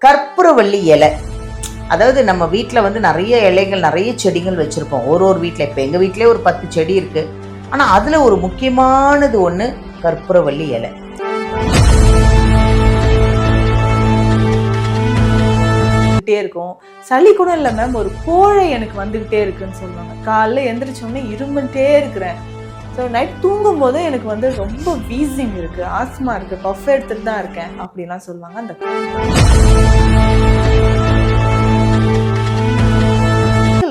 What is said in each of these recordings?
கற்பூரவள்ளி இலை. அதாவது நம்ம வீட்டில் வந்து நிறைய இலைகள், நிறைய செடிகள் வச்சுருப்போம். ஒரு வீட்டில். இப்போ எங்கள் வீட்டிலே ஒரு 10 செடி இருக்குது. ஆனால் அதில் ஒரு முக்கியமானது ஒன்று கற்பூரவள்ளி இலை. இருக்கும். சளி கூட இல்லை மேம், ஒரு கோழை எனக்கு வந்துகிட்டே இருக்குன்னு சொல்லுவாங்க. காலைல எந்திரிச்சோடனே இருந்துட்டே இருக்கிறேன். ஸோ நைட் தூங்கும் போது எனக்கு வந்து ரொம்ப வீசிங் இருக்கு, ஆஸ்மா இருக்கு, கஃப் எடுத்துட்டு தான் இருக்கேன் அப்படிலாம் சொல்லுவாங்க. அந்த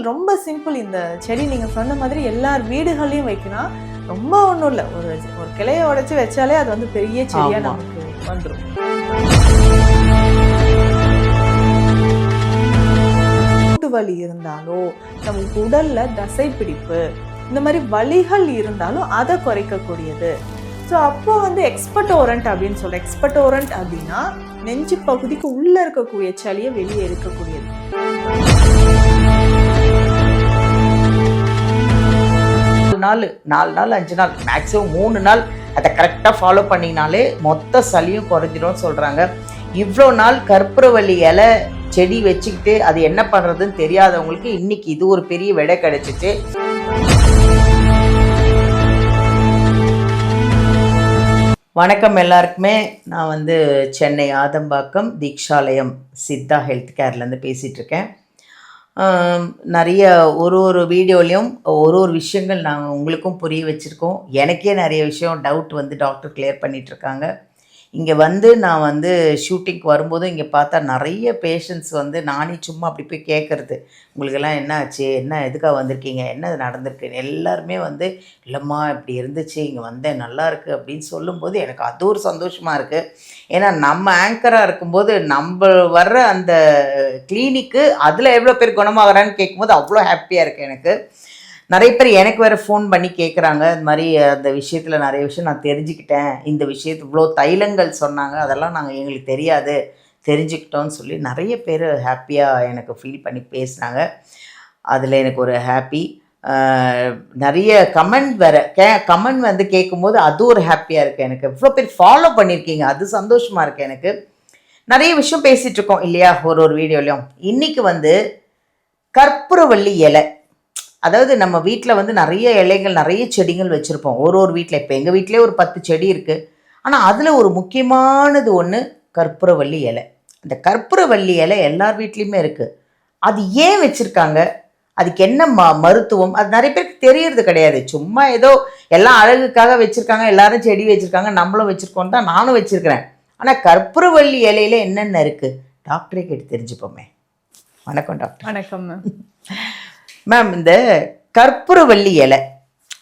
ரொம்ப சிம்பிள். இந்த செடி நீங்க சொன்ன மாதிரி எல்லார் வீடுகளையும் வைக்கலாம். ரொம்ப ஒன்றும் இல்லை, ஒரு கிளையை உடைச்சு வச்சாலே அது வந்து பெரிய செடியா நமக்கு வந்துடும். வலி இருந்தாலோ, நமக்கு உடல்ல தசை பிடிப்பு, இந்த மாதிரி வலிகள் இருந்தாலும் அதை குறைக்கக்கூடியது. ஸோ அப்போ வந்து எக்ஸ்பர்டோரண்ட் அப்படின்னு சொல்றேன். எக்ஸ்பர்டோரண்ட் அப்படின்னா நெஞ்சு பகுதிக்கு உள்ள இருக்கக்கூடிய சளியை வெளியே இருக்கக்கூடியது. 4 நாள் 5 நாள் மேக்ஸிமம் 3 நாள் அதை கரெக்டாக ஃபாலோ பண்ணினாலே மொத்த சளியும் குறைஞ்சிடும்னு சொல்கிறாங்க. இவ்வளோ நாள் கற்பூரவள்ளி இலை செடி வச்சுக்கிட்டு அது என்ன பண்ணுறதுன்னு தெரியாதவங்களுக்கு இன்னைக்கு இது ஒரு பெரிய விடை கிடைச்சிச்சு. வணக்கம் எல்லாருக்குமே. நான் வந்து சென்னை ஆதம்பாக்கம் தீக்ஷாலயம் சித்தா ஹெல்த் கேர்லேருந்து பேசிகிட்ருக்கேன். நிறைய ஒரு வீடியோலையும் ஒரு விஷயங்கள் நாங்கள் உங்களுக்கும் புரிய வச்சுருக்கோம். எனக்கே நிறைய விஷயம் டவுட் வந்து டாக்டர் கிளியர் பண்ணிகிட்ருக்காங்க. இங்கே வந்து நான் வந்து ஷூட்டிங்க்கு வரும்போது இங்கே பார்த்தா நிறைய பேஷண்ட்ஸ் வந்து நானே சும்மா அப்படி போய் கேட்குறது, உங்களுக்கெல்லாம் என்ன ஆச்சு, என்ன எதுக்காக வந்திருக்கீங்க, என்ன நடந்திருக்கு, எல்லாருமே வந்து இல்லைம்மா இப்படி இருந்துச்சு, இங்கே வந்தேன் நல்லா இருக்குது அப்படின்னு சொல்லும்போது எனக்கு அது ஒரு சந்தோஷமாக இருக்குது. ஏன்னா நம்ம ஆங்கராக இருக்கும்போது நம்ம வர்ற அந்த கிளினிக்கு அதில் எவ்வளோ பேர் குணமாகறான்னு கேட்கும்போது அவ்வளோ ஹாப்பியாக இருக்குது எனக்கு. நிறைய பேர் எனக்கு வேறு ஃபோன் பண்ணி கேட்குறாங்க, இந்த மாதிரி அந்த விஷயத்தில் நிறைய விஷயம் நான் தெரிஞ்சுக்கிட்டேன், இந்த விஷயத்து இவ்வளோ தைலங்கள் சொன்னாங்க, அதெல்லாம் நாங்கள் எங்களுக்கு தெரியாது, தெரிஞ்சுக்கிட்டோன்னு சொல்லி நிறைய பேர் ஹாப்பியாக எனக்கு ஃபீல் பண்ணி பேசுனாங்க. அதில் எனக்கு ஒரு ஹாப்பி. நிறைய கமெண்ட் வேறு கமெண்ட் வந்து கேட்கும்போது அது ஒரு ஹாப்பியாக இருக்குது எனக்கு. இவ்வளோ பேர் ஃபாலோ பண்ணியிருக்கீங்க, அது சந்தோஷமாக இருக்குது எனக்கு. நிறைய விஷயம் பேசிகிட்ருக்கோம் இல்லையா ஒரு வீடியோலையும். இன்றைக்கி வந்து கற்பூரவள்ளி இலை. அதாவது நம்ம வீட்டில் வந்து நிறைய இலைகள், நிறைய செடிகள் வச்சுருப்போம். ஒரு வீட்டில். இப்போ எங்கள் வீட்டிலே ஒரு 10 செடி இருக்குது. ஆனால் அதில் ஒரு முக்கியமானது ஒன்று கற்பூரவள்ளி இலை. அந்த கற்பூரவள்ளி இலை எல்லார் வீட்லேயுமே இருக்குது. அது ஏன் வச்சுருக்காங்க, அதுக்கு என்ன மருத்துவம், அது நிறைய பேருக்கு தெரியறது கிடையாது. சும்மா ஏதோ எல்லாம் அழகுக்காக வச்சுருக்காங்க, எல்லாரும் செடி வச்சுருக்காங்க, நம்மளும் வச்சுருக்கோன்னு தான் நானும் வச்சுருக்கிறேன். ஆனால் கற்பூரவள்ளி இலையில் என்னென்ன இருக்குது டாக்டரே கேட்டு தெரிஞ்சுப்போமே. வணக்கம் டாக்டர். வணக்கம் மேம். மேம், இந்த கற்பூரவள்ளி இலை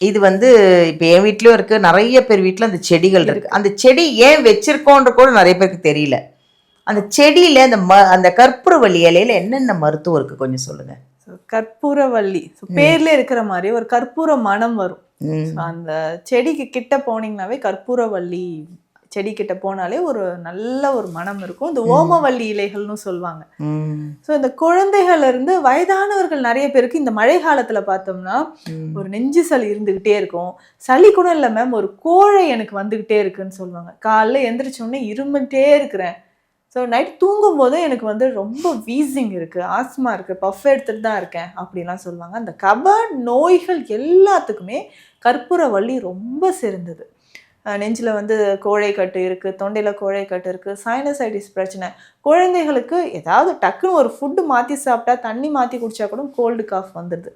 இது வந்து இப்போ என் வீட்லேயும் இருக்குது, நிறைய பேர் வீட்டில் அந்த செடிகள் இருக்குது. அந்த செடி ஏன் வச்சுருக்கோன்ற கூட நிறைய பேருக்கு தெரியல. அந்த செடியில் அந்த கற்பூரவள்ளி இலையில் என்னென்ன மருத்துவம் இருக்குது கொஞ்சம் சொல்லுங்கள். கற்பூரவள்ளி பேர்ல இருக்கிற மாதிரி ஒரு கற்பூர மனம் வரும். அந்த செடிக்கு கிட்ட போனீங்கன்னாவே கற்பூரவள்ளி செடி கிட்ட போனாலே ஒரு நல்ல ஒரு மனம் இருக்கும். இந்த ஓமவல்லி இலைகள்னு சொல்லுவாங்க. ஸோ இந்த குழந்தைகள்ல இருந்து வயதானவர்கள் நிறைய பேருக்கு இந்த மழை காலத்துல பார்த்தோம்னா ஒரு நெஞ்சு சளி இருந்துகிட்டே இருக்கும். சளி கூட இல்லை மேம், ஒரு கோழை எனக்கு வந்துகிட்டே இருக்குன்னு சொல்லுவாங்க. காலைல எந்திரிச்சோடனே இருந்துட்டே இருக்கிறேன். ஸோ நைட் தூங்கும் போது எனக்கு வந்து ரொம்ப வீசிங் இருக்கு, ஆஸ்மா இருக்கு, பஃப் எடுத்துட்டு தான் இருக்கேன் அப்படிலாம் சொல்லுவாங்க. அந்த கப நோய்கள் எல்லாத்துக்குமே கற்பூரவள்ளி ரொம்ப சிறந்தது. நெஞ்சில் வந்து கோழைக்கட்டு இருக்குது, தொண்டையில் கோழைக்கட்டு இருக்குது, சைனசைட்டிஸ் பிரச்சனை, குழந்தைகளுக்கு ஏதாவது டக்குன்னு ஒரு ஃபுட்டு மாற்றி சாப்பிட்டா, தண்ணி மாற்றி குடித்தா கூட கோல்டு காஃப் வந்துடுது.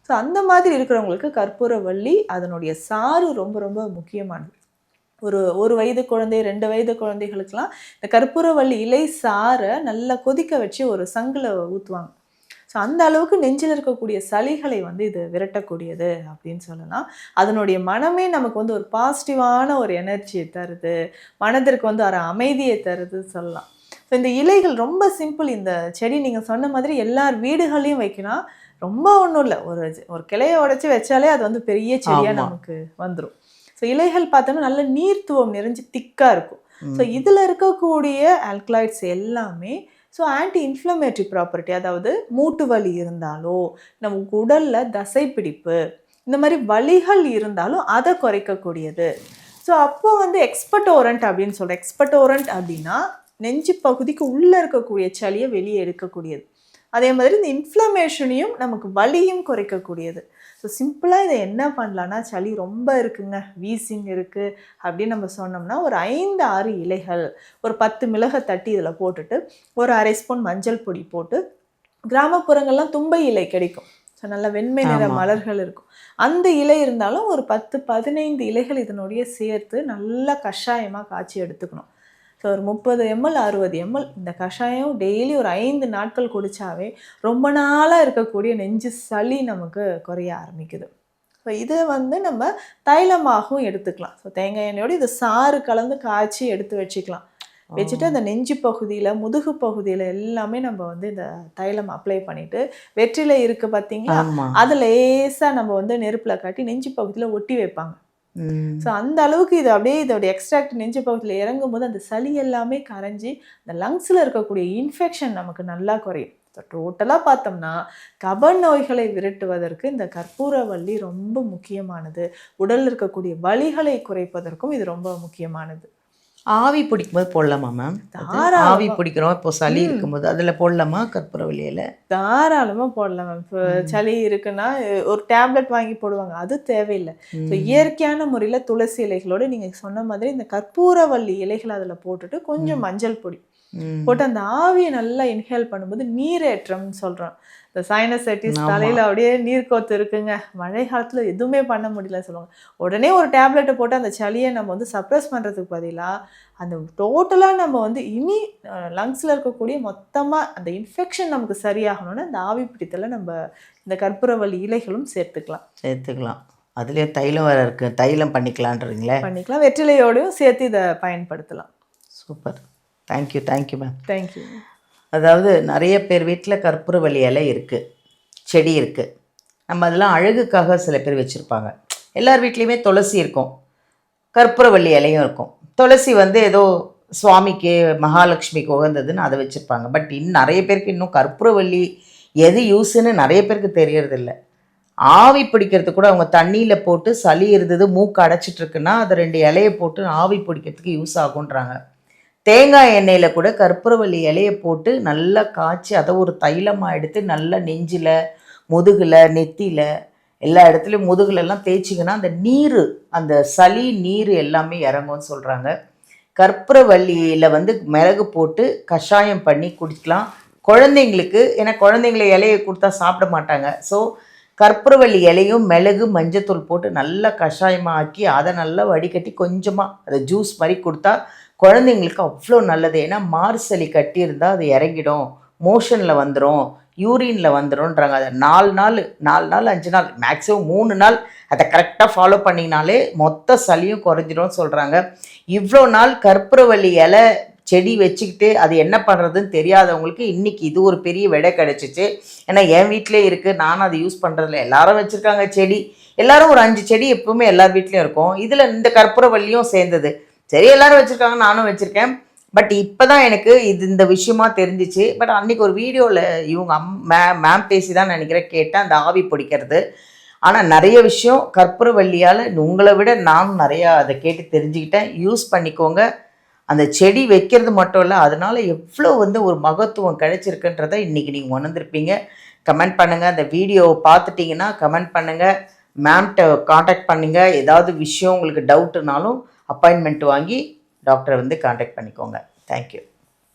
ஸோ அந்த மாதிரி இருக்கிறவங்களுக்கு கற்பூரவள்ளி அதனுடைய சாறு ரொம்ப ரொம்ப முக்கியமானது. ஒரு வயது குழந்தை, 2 வயது குழந்தைகளுக்கெல்லாம் இந்த கற்பூரவள்ளி இலை சாறை நல்லா கொதிக்க வச்சு ஒரு சங்கில் ஊற்றுவாங்க. ஸோ அந்த அளவுக்கு நெஞ்சில் இருக்கக்கூடிய சளிகளை வந்து இது விரட்டக்கூடியது அப்படின்னு சொல்லலாம். அதனுடைய மனமே நமக்கு வந்து ஒரு பாசிட்டிவான ஒரு எனர்ஜியை தருது, மனதிற்கு வந்து ஒரு அமைதியை தருது சொல்லலாம். ஸோ இந்த இலைகள் ரொம்ப சிம்பிள். இந்த செடி நீங்கள் சொன்ன மாதிரி எல்லார் வீடுகளையும் வைக்கலாம். ரொம்ப ஒன்றும் இல்லை, ஒரு கிளையை உடைச்சி வச்சாலே அது வந்து பெரிய செடியாக நமக்கு வந்துடும். ஸோ இலைகள் பார்த்தோம்னா நல்ல நீர்த்துவம் நிறைஞ்சு திக்காக இருக்கும். ஸோ இதில் இருக்கக்கூடிய ஆல்கலாய்ட்ஸ் எல்லாமே ஸோ ஆன்டி இன்ஃப்ளமேட்டரி ப்ராப்பர்ட்டி, அதாவது மூட்டு வலி இருந்தாலோ, நமக்கு உடலில் தசை பிடிப்பு, இந்த மாதிரி வலிகள் இருந்தாலும் அதை குறைக்கக்கூடியது. ஸோ அப்போ வந்து எக்ஸ்பர்டோரண்ட் அப்படின்னு சொல்கிறேன். எக்ஸ்பர்டோரண்ட் அப்படின்னா நெஞ்சு பகுதிக்கு உள்ளே இருக்கக்கூடிய சளியை வெளியே எடுக்கக்கூடியது. அதே மாதிரி இந்த இன்ஃப்ளமேஷனையும் நமக்கு வலியும் குறைக்கக்கூடியது. ஸோ சிம்பிளாக இதை என்ன பண்ணலான்னா, சளி ரொம்ப இருக்குங்க, வீசிங் இருக்குது அப்படின்னு நம்ம சொன்னோம்னா, ஒரு 5-6 இலைகள், ஒரு 10 மிளகை தட்டி இதில் போட்டுட்டு, ஒரு 1/2 ஸ்பூன் மஞ்சள் பொடி போட்டு, கிராமப்புறங்கள்லாம் தும்பை இலை கிடைக்கும். ஸோ நல்ல வெண்மை நிற மலர்கள் இருக்கும். அந்த இலை இருந்தாலும் ஒரு 10-15 இலைகள் இதனுடைய சேர்த்து நல்லா கஷாயமாக காய்ச்சி எடுத்துக்கணும். ஸோ ஒரு 30 ml 60 ml இந்த கஷாயம் டெய்லி ஒரு 5 நாட்கள் குடித்தாவே ரொம்ப நாளாக இருக்கக்கூடிய நெஞ்சு சளி நமக்கு குறைய ஆரம்பிக்குது. ஸோ இதை வந்து நம்ம தைலமாகவும் எடுத்துக்கலாம். ஸோ தேங்காய் எண்ணெயோடு இது சாறு கலந்து காய்ச்சி எடுத்து வச்சுக்கலாம். வச்சுட்டு அந்த நெஞ்சு பகுதியில், முதுகு பகுதியில் எல்லாமே நம்ம வந்து இந்த தைலம் அப்ளை பண்ணிவிட்டு, வெற்றிலை இருக்குது பார்த்தீங்களா, அதை லேசாக நம்ம வந்து நெருப்பில் காட்டி நெஞ்சு பகுதியில் ஒட்டி வைப்பாங்க. ஸோ அந்த அளவுக்கு இது அப்படியே இதோட எக்ஸ்ட்ராக்ட் நெஞ்சு பகுதியில் இறங்கும் போது அந்த சளி எல்லாமே கரைஞ்சி இந்த லங்ஸில் இருக்கக்கூடிய இன்ஃபெக்ஷன் நமக்கு நல்லா குறையும். ஸோ டோட்டலாக பார்த்தோம்னா கப நோய்களை விரட்டுவதற்கு இந்த கற்பூரவள்ளி ரொம்ப முக்கியமானது. உடலில் இருக்கக்கூடிய வலிகளை குறைப்பதற்கும் இது ரொம்ப முக்கியமானது. ஆவி பிடிக்கும்போது போடலாமா மேம்? ஆவி பிடிக்கிறோம் இப்போ சளி இருக்கும்போது அதில் போடலாமா கற்பூரவள்ளியில்? தாராளமாக போடலாம் மேம். இப்போ சளி இருக்குன்னா ஒரு டேப்லெட் வாங்கி போடுவாங்க, அது தேவையில்லை. ஸோ இயற்கையான முறையில் துளசி இலைகளோடு நீங்கள் சொன்ன மாதிரி இந்த கற்பூரவள்ளி இலைகளை அதில் போட்டுட்டு கொஞ்சம் மஞ்சள் பொடி போட்டு அந்த ஆவியை நல்லா இன்ஹேல் பண்ணும்போது நீரேற்றம்னு சொல்கிறோம். இந்த சைனசைட்டிஸ், தலையில் அப்படியே நீர் கோத்து இருக்குங்க, மழை காலத்தில் எதுவுமே பண்ண முடியலன்னு சொல்லுவாங்க. உடனே ஒரு டேப்லெட்டை போட்டு அந்த சளியை நம்ம வந்து சப்ரஸ் பண்ணுறதுக்கு பதிலாக அந்த டோட்டலாக நம்ம வந்து இனி லங்ஸில் இருக்கக்கூடிய மொத்தமாக அந்த இன்ஃபெக்ஷன் நமக்கு சரியாகணும்னா இந்த ஆவி பிடித்தலை நம்ம இந்த கற்பூரவள்ளி இலைகளும் சேர்த்துக்கலாம். அதுலேயே தைலம் வேறு இருக்குது, தைலம் பண்ணிக்கலான்றீங்களே? பண்ணிக்கலாம். வெற்றிலையோடையும் சேர்த்து இதை பயன்படுத்தலாம். சூப்பர். Thank you ma'am. தேங்க்யூ. அதாவது நிறைய பேர் வீட்டில் கற்பூரவள்ளி இலை இருக்குது, செடி இருக்குது. நம்ம அதெல்லாம் அழகுக்காக சில பேர் வச்சுருப்பாங்க. எல்லார் வீட்லேயுமே துளசி இருக்கும், கற்பூரவள்ளி இலையும் இருக்கும். துளசி வந்து ஏதோ சுவாமிக்கு மகாலட்சுமிக்கு உகந்ததுன்னு அதை வச்சுருப்பாங்க. பட் இன்னும் நிறைய பேருக்கு இன்னும் கற்பூரவள்ளி எது யூஸுன்னு நிறைய பேருக்கு தெரியறதில்ல. ஆவி பிடிக்கிறதுக்கு கூட அவங்க தண்ணியில் போட்டு சளி இருந்தது மூக்கு அடைச்சிட்ருக்குன்னா அதை 2 இலையை போட்டு ஆவி பிடிக்கிறதுக்கு யூஸ் ஆகுன்றாங்க. தேங்காய் எண்ணெயில் கூட கற்பூரவள்ளி இலையை போட்டு நல்லா காய்ச்சி அதை ஒரு தைலமாக எடுத்து நல்லா நெஞ்சில், முதுகில், நெத்தியில் எல்லா இடத்துலையும் முதுகுலெல்லாம் தேய்ச்சிங்கன்னா அந்த நீர், அந்த சளி நீர் எல்லாமே இறங்கும்னு சொல்கிறாங்க. கற்பூரவள்ளியில் வந்து மிளகு போட்டு கஷாயம் பண்ணி குடிக்கலாம் குழந்தைங்களுக்கு. ஏன்னா குழந்தைங்களை இலையை கொடுத்தா சாப்பிட மாட்டாங்க. ஸோ கற்பூரவள்ளி இலையும் மிளகு மஞ்சத்தூள் போட்டு நல்லா கஷாயமாக ஆக்கி அதை நல்லா வடிகட்டி கொஞ்சமாக அதை ஜூஸ் மாதிரி கொடுத்தா குழந்தைங்களுக்கு அவ்வளோ நல்லது. ஏன்னா மார்சளி கட்டியிருந்தால் அது இறங்கிடும், மோஷனில் வந்துடும், யூரினில் வந்துடும்ன்றாங்க. அதை 4 நாள் 5 நாள் மேக்ஸிமம் 3 நாள் அதை கரெக்டாக ஃபாலோ பண்ணிங்கனாலே மொத்த சளியும் குறைஞ்சிடும்னு சொல்கிறாங்க. இவ்வளோ நாள் கற்பூரவள்ளி இலை செடி வச்சுக்கிட்டு அது என்ன பண்ணுறதுன்னு தெரியாதவங்களுக்கு இன்றைக்கி இது ஒரு பெரிய விடை கிடச்சிச்சு. ஏன்னா என் வீட்டிலே இருக்குது, நானும் அதை யூஸ் பண்ணுறதில்ல. எல்லாரும் வச்சுருக்காங்க செடி, எல்லோரும் ஒரு 5 செடி எப்பவுமே எல்லார் வீட்லேயும் இருக்கும். இதில் இந்த கற்பூரவள்ளியும் சேர்ந்தது. சரி எல்லோரும் வச்சுருக்காங்க, நானும் வச்சுருக்கேன். பட் இப்போ தான் எனக்கு இந்த விஷயமா தெரிஞ்சிச்சு. பட் அன்றைக்கி ஒரு வீடியோவில் இவங்க மேம் பேசி தான் நினைக்கிறேன் கேட்டேன் அந்த ஆவி பிடிக்கிறது. ஆனால் நிறைய விஷயம் கற்பூரவள்ளியால் உங்களை விட நானும் நிறையா அதை கேட்டு தெரிஞ்சுக்கிட்டேன். யூஸ் பண்ணிக்கோங்க. அந்த செடி வைக்கிறது மட்டும் இல்லை, அதனால் எவ்வளோ வந்து ஒரு மகத்துவம் கிடைச்சிருக்குன்றதை இன்றைக்கி நீங்கள் உணர்ந்திருப்பீங்க. கமெண்ட் பண்ணுங்கள். அந்த வீடியோவை பார்த்துட்டிங்கன்னா கமெண்ட் பண்ணுங்கள், மேம்கிட்ட காண்டாக்ட் பண்ணுங்கள். ஏதாவது விஷயம் உங்களுக்கு டவுட்டுனாலும் அப்பாயின்மெண்ட் வாங்கி டாக்டரை வந்து காண்டாக்ட் பண்ணிக்கோங்க. தேங்க்யூ.